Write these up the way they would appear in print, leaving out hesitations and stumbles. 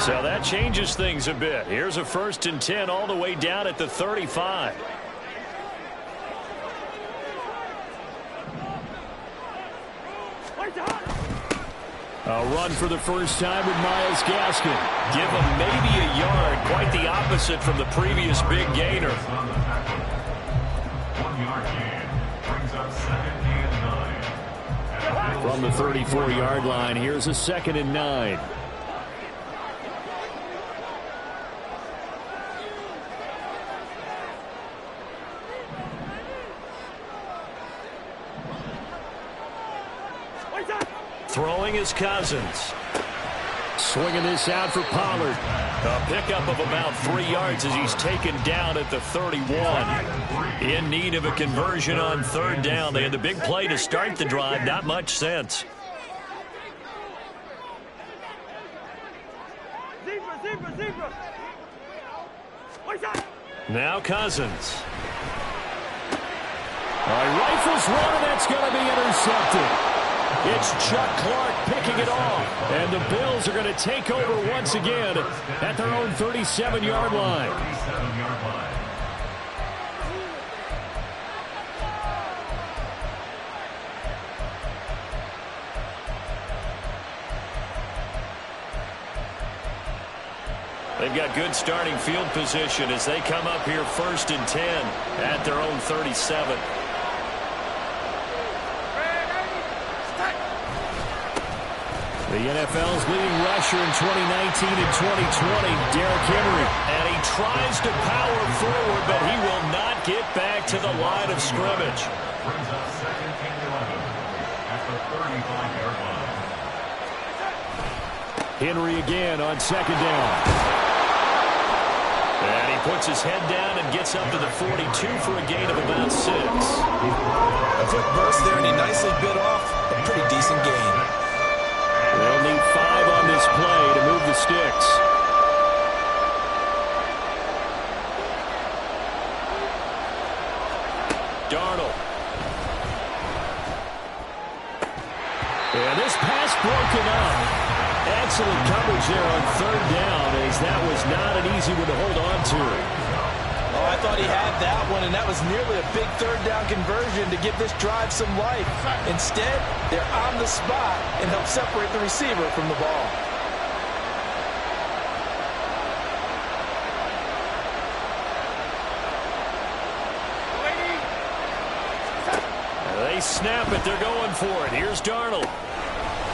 So that changes things a bit. Here's a 1st and 10 all the way down at the 35. A run for the first time with Myles Gaskin. Give him maybe a yard. Quite the opposite from the previous big gainer. 1 yard gain brings up 2nd and 9. From the 34-yard line, here's a 2nd and 9. Throwing is Cousins. Swinging this out for Pollard. A pickup of about 3 yards as he's taken down at the 31. In need of a conversion on 3rd down. They had the big play to start the drive. Not much sense. Now Cousins. Rifles one, and that's going to be intercepted. It's Chuck Clark picking it off. And the Bills are going to take over once again at their own 37-yard line. They've got good starting field position as they come up here 1st and 10 at their own 37. The NFL's leading rusher in 2019 and 2020, Derrick Henry. And he tries to power forward, but he will not get back to the line of scrimmage. Brings up 2nd and 11 at the 35-yard line. Henry again on 2nd down. And he puts his head down and gets up to the 42 for a gain of about 6. A quick burst there, and he nicely bit off a pretty decent gain. They'll need 5 on this play to move the sticks. Darnold. And this pass broken up. Excellent coverage there on 3rd down, as that was not an easy one to hold on to. Oh, I thought he had that one, and that was nearly a big 3rd down conversion to give this drive some life. Instead, they're on the spot and help separate the receiver from the ball. They snap it. They're going for it. Here's Darnold.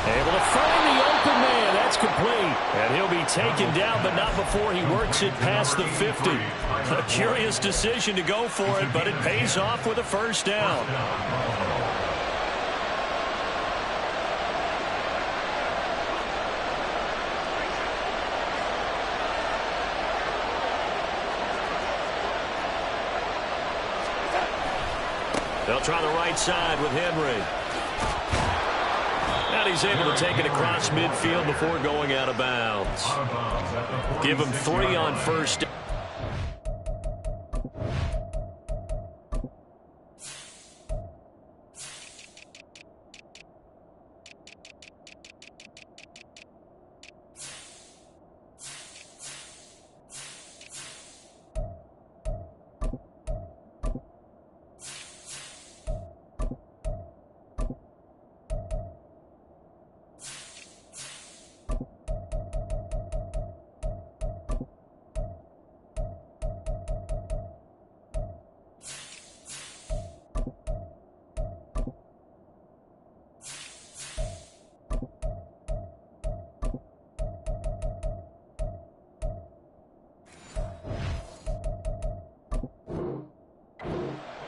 Able to find the open man. That's complete. And he'll be taken down, but not before he works it past the 50. A curious decision to go for it, but it pays off with a 1st down. They'll try the right side with Henry. And he's able to take it across midfield before going out of bounds. Give him 3 on 1st down.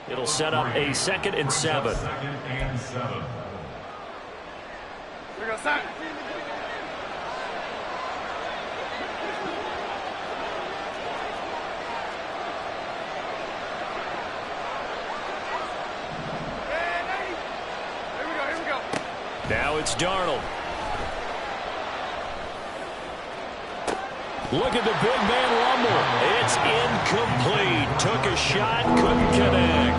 It'll set up a 2nd and 7. 2nd and 7. We go sack. Here we go. Now it's Darnold. Look at the big man rumble. It's incomplete. Took a shot, couldn't connect.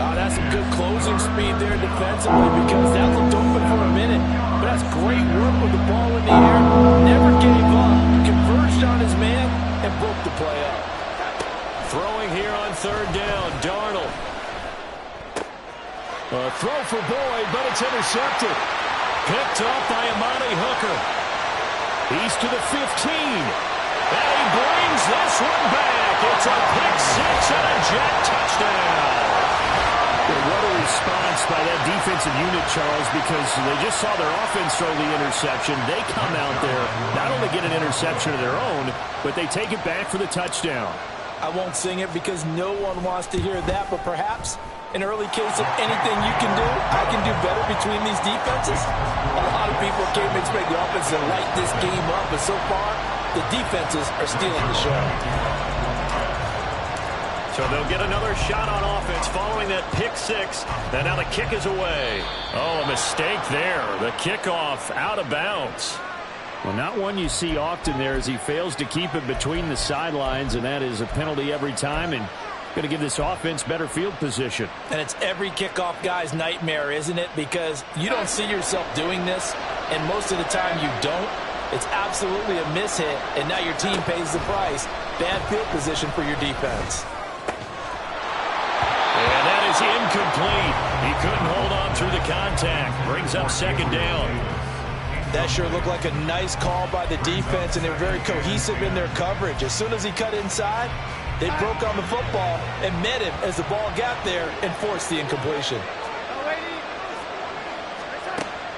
Oh, that's some good closing speed there defensively, because that looked open for a minute. But that's great work with the ball in the air. Never gave up. third down. Darnold. A throw for Boyd, but it's intercepted. Picked up by Amani Hooker. He's to the 15. And he brings this one back. It's a pick six and a jet touchdown. Well, what a response by that defensive unit, Charles, because they just saw their offense throw the interception. They come out there, not only get an interception of their own, but they take it back for the touchdown. I won't sing it because no one wants to hear that, but perhaps an early case of anything you can do, I can do better between these defenses. A lot of people came to expect the offense to light this game up, but so far, the defenses are stealing the show. So they'll get another shot on offense following that pick six. And now the kick is away. Oh, a mistake there. The kickoff out of bounds. Well, not one you see often there as he fails to keep it between the sidelines, and that is a penalty every time and going to give this offense better field position. And it's every kickoff guy's nightmare, isn't it? Because you don't see yourself doing this, and most of the time you don't. It's absolutely a mishit, and now your team pays the price. Bad field position for your defense. And that is incomplete. He couldn't hold on through the contact. Brings up second down. That sure looked like a nice call by the defense, and they were very cohesive in their coverage. As soon as he cut inside, they broke on the football and met him as the ball got there and forced the incompletion.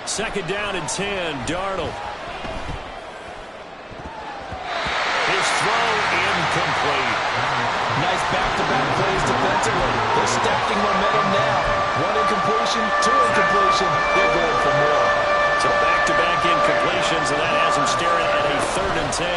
Second down and 10, Darnold. His throw incomplete. Nice back-to-back plays defensively. They're stacking momentum now. One incompletion, two incompletion. They're going for more. So back-to-back incompletions, and that has him staring at a 3rd and 10.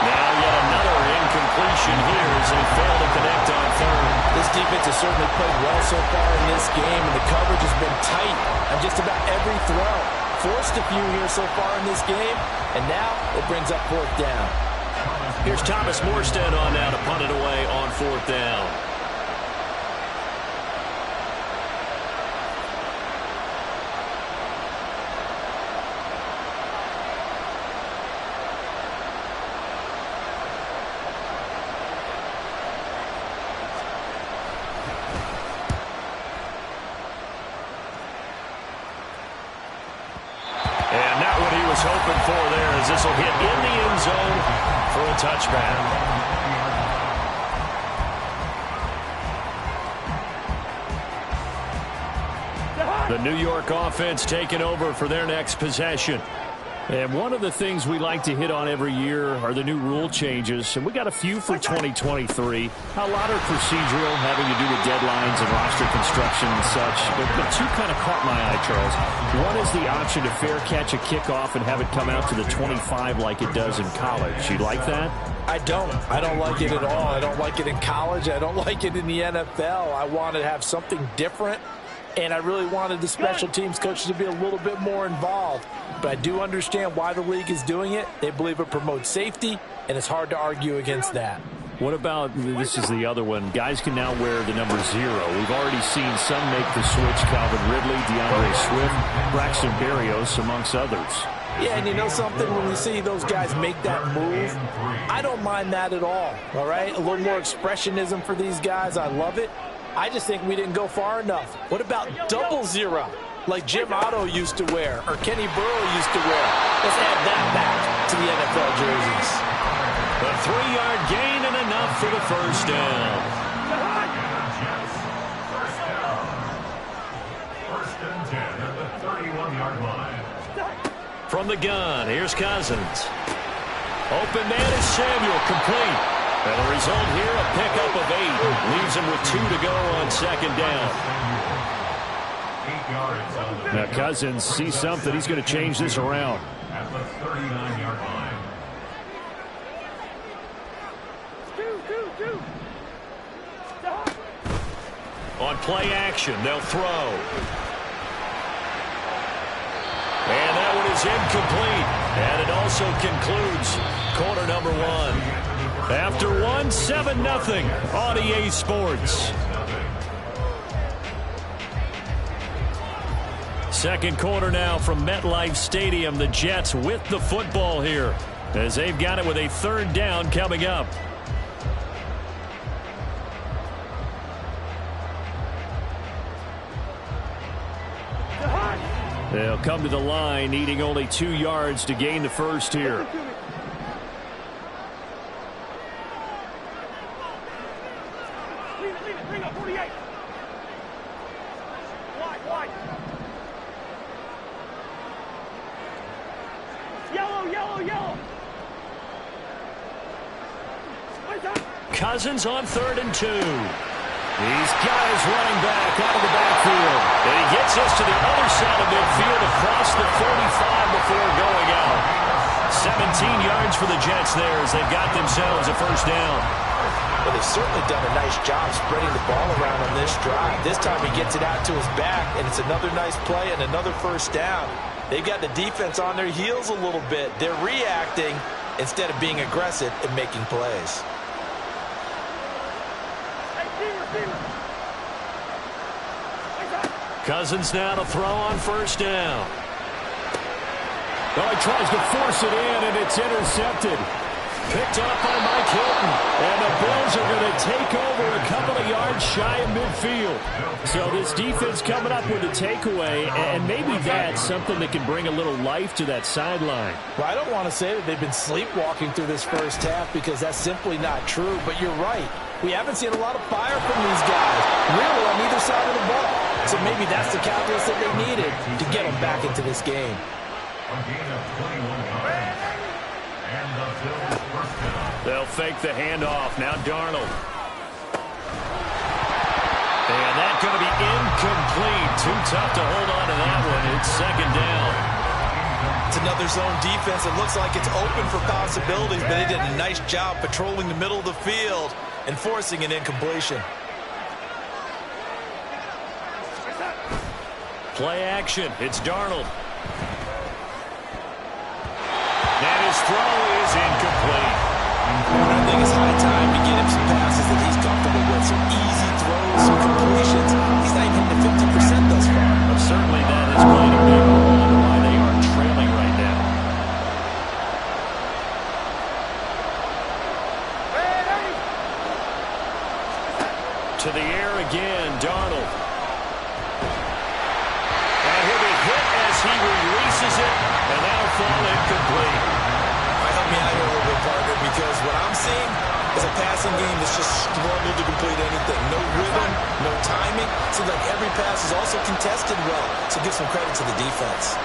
Now yet another incompletion here as they fail to connect on 3rd. This defense has certainly played well so far in this game, and the coverage has been tight on just about every throw. Forced a few here so far in this game, and now it brings up 4th down. Here's Thomas Morstead on now to punt it away on 4th down. Hoping for there as this will hit in the end zone for a touchback. The New York offense taking over for their next possession. And one of the things we like to hit on every year are the new rule changes. And we got a few for 2023. A lot are procedural, having to do with deadlines and roster construction and such. But two kind of caught my eye, Charles. One is the option to fair catch a kickoff and have it come out to the 25 like it does in college. You like that? I don't. I don't like it at all. I don't like it in college. I don't like it in the NFL. I want to have something different. And I really wanted the special teams coaches to be a little bit more involved. But I do understand why the league is doing it. They believe it promotes safety, and it's hard to argue against that. What about, this is the other one, guys can now wear the number 0. We've already seen some make the switch, Calvin Ridley, DeAndre Swift, Braxton Berrios, amongst others. Yeah, and you know something? When we see those guys make that move, I don't mind that at all right? A little more expressionism for these guys. I love it. I just think we didn't go far enough. What about 00, like Jim Otto used to wear or Kenny Burrow used to wear? Let's add that back to the NFL jerseys. A 3-yard gain and enough for the first down. First and 10 at the 31-yard line. From the gun, here's Cousins. Open man is Samuel, complete. And the result here, a pickup of 8. Leaves him with 2 to go on second down. Now Cousins sees something. He's going to change this around. At the 39-yard line. On play action, they'll throw. And that one is incomplete. And it also concludes quarter number 1. After 1, 7-0 on EA Sports. Second quarter now from MetLife Stadium. The Jets with the football here. as they've got it with a 3rd down coming up. They'll come to the line, needing only 2 yards to gain the first here. Bring up 48. Wide. Yellow. Cousins on 3rd and 2. These guys running back out of the backfield. And he gets us to the other side of midfield across the 45 before going out. 17 yards for the Jets there as they've got themselves a 1st down. Well, they've certainly done a nice job spreading the ball around on this drive. This time he gets it out to his back, and it's another nice play and another 1st down. They've got the defense on their heels a little bit. They're reacting instead of being aggressive and making plays. Cousins now to throw on 1st down. Oh, he tries to force it in, and it's intercepted. Picked up by Mike Hilton. And the Bills are going to take over a couple of yards shy of midfield. So this defense coming up with a takeaway, and maybe that's something that can bring a little life to that sideline. Well, I don't want to say that they've been sleepwalking through this 1st half because that's simply not true, but you're right. We haven't seen a lot of fire from these guys, really, on either side of the ball. So maybe that's the catalyst that they needed to get them back into this game. A gain of 21 yards. And the Bills' 1st down. They'll fake the handoff. Now Darnold. And that's going to be incomplete. Too tough to hold on to that one. It's 2nd down. It's another zone defense. It looks like it's open for possibilities, but they did a nice job patrolling the middle of the field and forcing an incompletion. Play action. It's Darnold. And his throw is incomplete. I think it's high time to get him some passes that he's comfortable with. Some easy throws, some completions. He's not even hitting the 50% thus far. Well, certainly that has played a big role in why they are trailing right now. To the air again, Darnold. And he'll be hit as he releases it, and that'll fall incomplete. Help me out here a little bit, partner, because what I'm seeing is a passing game that's just struggled to complete anything. No rhythm, no timing. Seems like every pass is also contested well, so give some credit to the defense.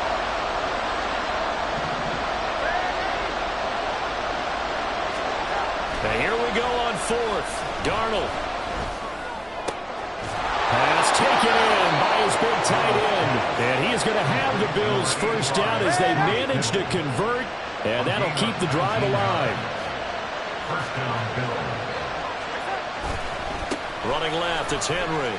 And here we go on 4th. Darnold. Pass taken in by his big tight end. And he is going to have the Bills' 1st down as they manage to convert. And that'll keep the drive alive. 1st down, Bills. Running left, it's Henry.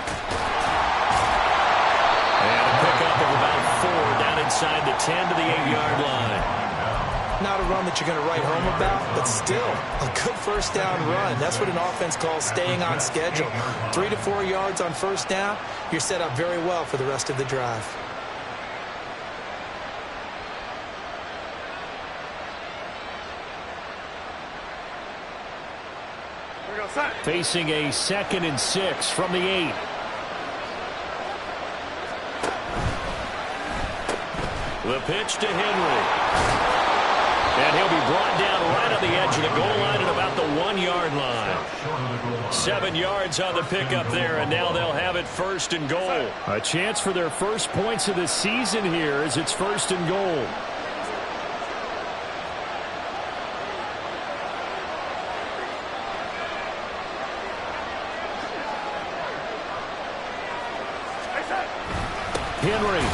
And a pickup of about 4 down inside the 10 to the 8-yard line. Not a run that you're going to write home about, but still a good 1st down run. That's what an offense calls staying on schedule. 3 to 4 yards on 1st down, you're set up very well for the rest of the drive. Facing a 2nd and 6 from the 8. The pitch to Henry. And he'll be brought down right on the edge of the goal line at about the 1-yard line. 7 yards on the pickup there, and now they'll have it 1st and goal. A chance for their first points of the season here as it's 1st and goal. Henry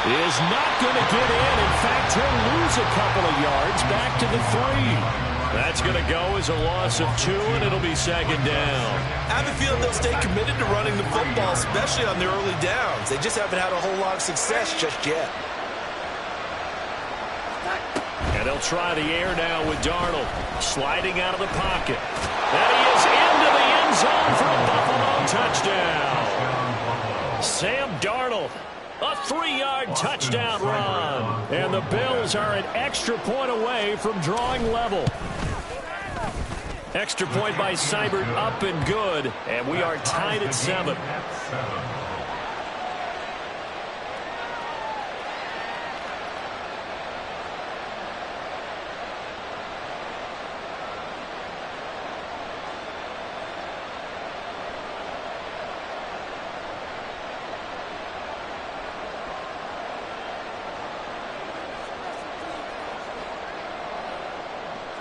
is not going to get in. In fact, he'll lose a couple of yards back to the 3. That's going to go as a loss of 2, and it'll be 2nd down. I have a feeling they'll stay committed to running the football, especially on their early downs. They just haven't had a whole lot of success just yet. And they'll try the air now with Darnold sliding out of the pocket. And he is into the end zone for a Buffalo touchdown. Sam Darnold A 3-yard touchdown run. And the Bills are an extra point away from drawing level. Extra point by Seibert, up and good. And we are tied at 7.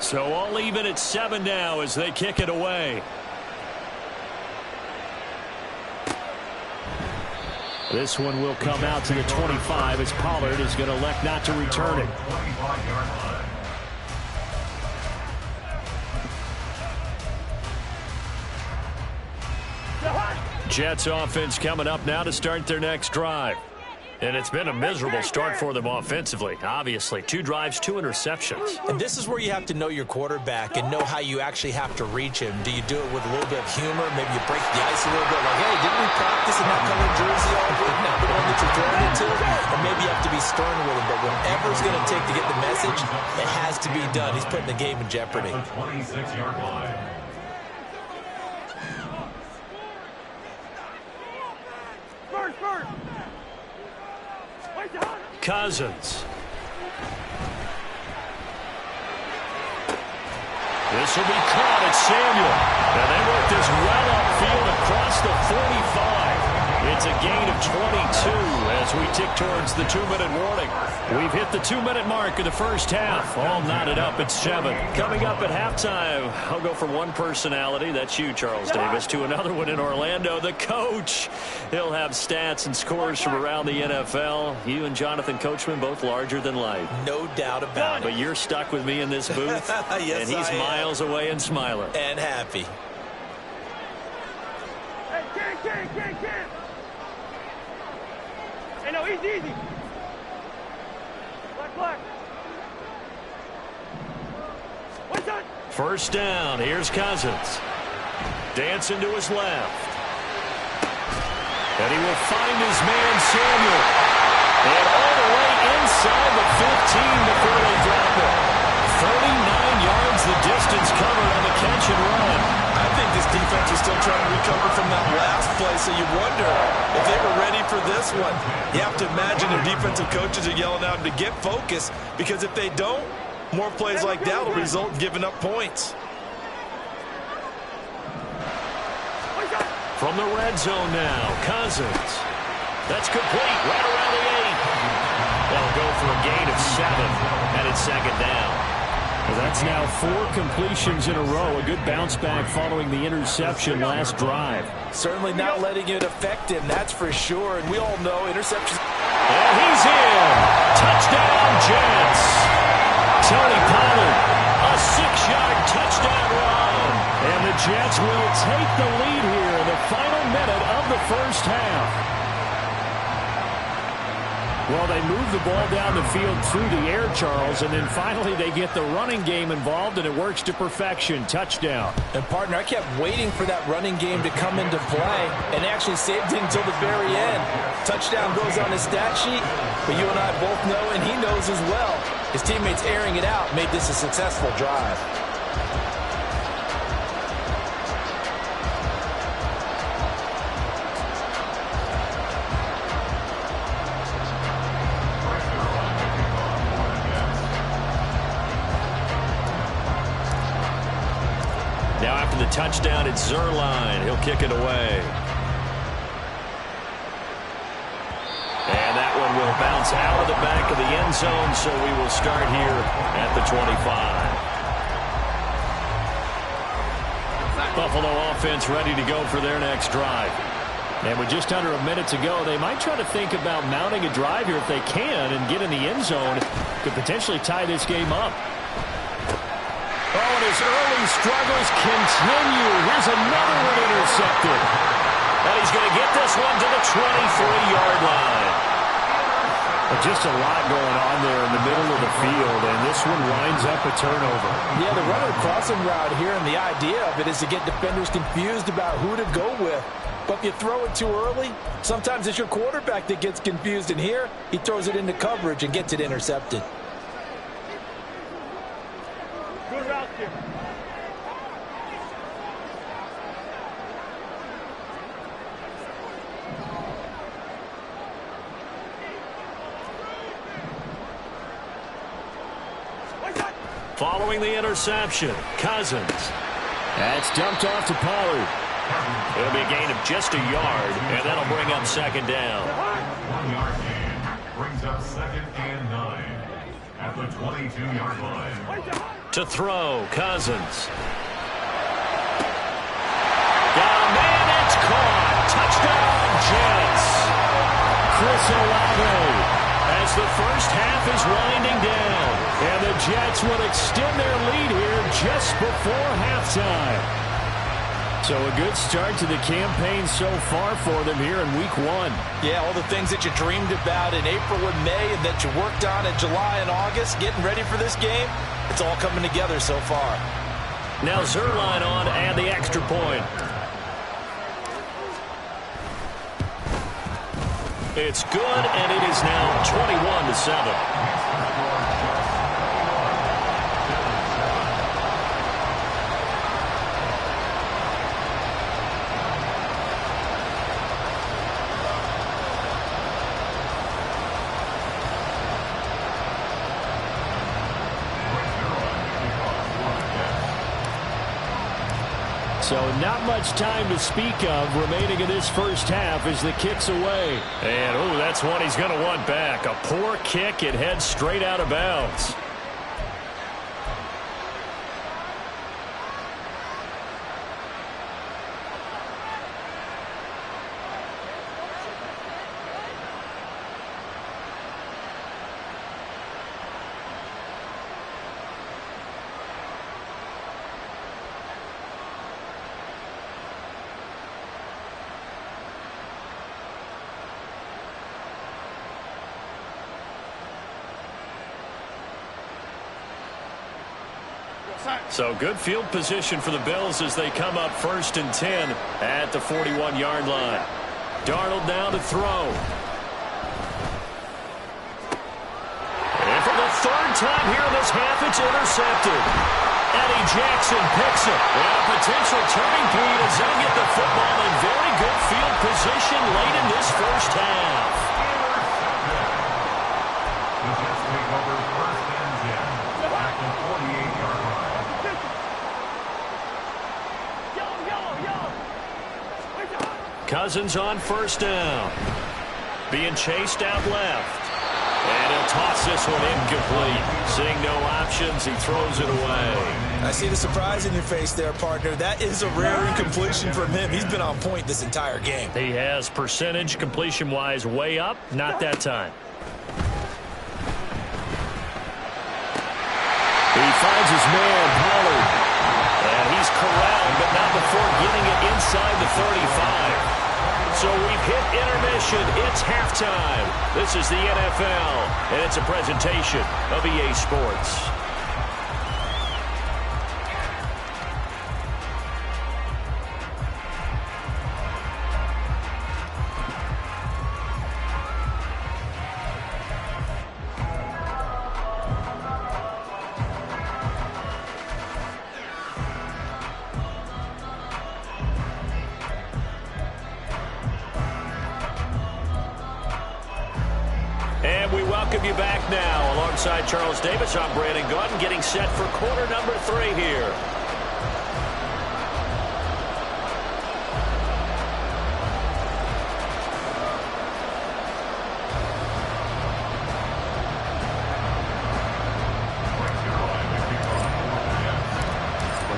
So all even at 7 now as they kick it away. This one will come out to the 25 as Pollard is going to elect not to return it. Jets offense coming up now to start their next drive. And it's been a miserable start for them offensively. Obviously, 2 drives, 2 interceptions. And this is where you have to know your quarterback and know how you actually have to reach him. Do you do it with a little bit of humor? Maybe you break the ice a little bit. Like, hey, didn't we practice in that color jersey all week? Not the one that you're throwing it to? Or maybe you have to be stern with him. But whatever it's going to take to get the message, it has to be done. He's putting the game in jeopardy. 26-yard line. Cousins. This will be caught at Samuel. And they work this well upfield across the 45. It's a gain of 22 as we tick towards the 2-minute warning. We've hit the 2-minute mark of the first half. All knotted up at 7. Coming up at halftime, I'll go from one personality, that's you, Charles Davis, to another one in Orlando, the coach. He'll have stats and scores from around the NFL. You and Jonathan Coachman, both larger than life. No doubt about it. But you're stuck with me in this booth, yes, and he's miles away and smiling. And happy. Hey, Ken. Hey, no, easy. Black. What's that? First down, here's Cousins. Dancing to his left. And he will find his man, Samuel. And all the way inside the 15 before they drop it. 39 yards the distance covered on the catch and run. I think this defense is still trying to recover from that last play, so you wonder if they were ready for this one. You have to imagine their defensive coaches are yelling out to get focused, because if they don't, more plays like that will result in giving up points. From the red zone now, Cousins. That's complete, right around the 8. They'll go for a gain of 7, and it's second down. Well, that's now 4 completions in a row. A good bounce back following the interception last drive. Certainly not letting it affect him, that's for sure. And we all know interceptions. And he's in. Touchdown, Jets. Tony Pollard, a 6-yard touchdown run. And the Jets will take the lead here in the final minute of the first half. Well, they move the ball down the field through the air, Charles, and then finally they get the running game involved, and it works to perfection. Touchdown. And, partner, I kept waiting for that running game to come into play, and actually saved it until the very end. Touchdown goes on his stat sheet, but you and I both know, and he knows as well, his teammates airing it out made this a successful drive. Now after the touchdown, it's Zerline. He'll kick it away. And that one will bounce out of the back of the end zone, so we will start here at the 25. Buffalo offense ready to go for their next drive. And with just under a minute to go, they might try to think about mounting a drive here if they can and get in the end zone. Could potentially tie this game up. Oh, and his early struggles continue. Here's another one intercepted. And he's going to get this one to the 23-yard line. Just a lot going on there in the middle of the field, and this one winds up a turnover. Yeah, the runner crossing route here, and the idea of it is to get defenders confused about who to go with. But if you throw it too early, sometimes it's your quarterback that gets confused, and here he throws it into coverage and gets it intercepted. Good route here. Following the interception, Cousins. That's dumped off to Pollard. It'll be a gain of just a yard, and that'll bring up second down. 1 yard gain brings up 2nd and 9 at the 22-yard line. To throw, Cousins. Got a man, it's caught. Touchdown, Jets. Chris Olave. As the first half is winding down. And the Jets will extend their lead here just before halftime. So a good start to the campaign so far for them here in week 1. Yeah, all the things that you dreamed about in April and May and that you worked on in July and August, getting ready for this game, it's all coming together so far. Now Zerline on and the extra point. It's good, and it is now 21-7. So not much time to speak of remaining in this first half as the kick's away. And, oh, that's one he's going to want back. A poor kick. It heads straight out of bounds. So good field position for the Bills as they come up 1st and 10 at the 41-yard line. Darnold now to throw. And for the 3rd time here in this half, it's intercepted. Eddie Jackson picks it. And a potential turning point as they get the football in very good field position late in this first half. The Jets take over 1st and 10 at the 48-yard line. Cousins on 1st down. Being chased out left. And he'll toss this one incomplete. Seeing no options, he throws it away. I see the surprise in your face there, partner. That is a rare incompletion from him. He's been on point this entire game. He has percentage completion-wise way up. Not that time. He finds his man, Pollard. And he's corralled, but not before getting it inside the 35. So we've hit intermission. It's halftime. This is the NFL, and it's a presentation of EA Sports. And we welcome you back now. Alongside Charles Davis, I'm Brandon Gaudin, getting set for quarter number 3 here.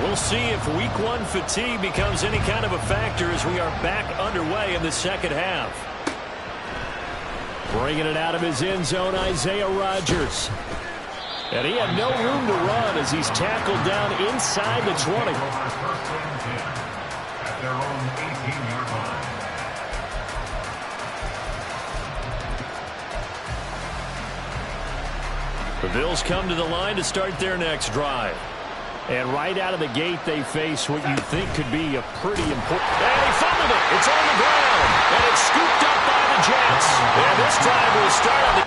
We'll see if week 1 fatigue becomes any kind of a factor as we are back underway in the second half. Bringing it out of his end zone, Isaiah Rodgers. And he had no room to run as he's tackled down inside the 20. At their own 18-yard line. The Bills come to the line to start their next drive. And right out of the gate, they face what you think could be a pretty important... And he fumbled it. It's on the ground. And it's scooped up by the Jets. And this drive will start on the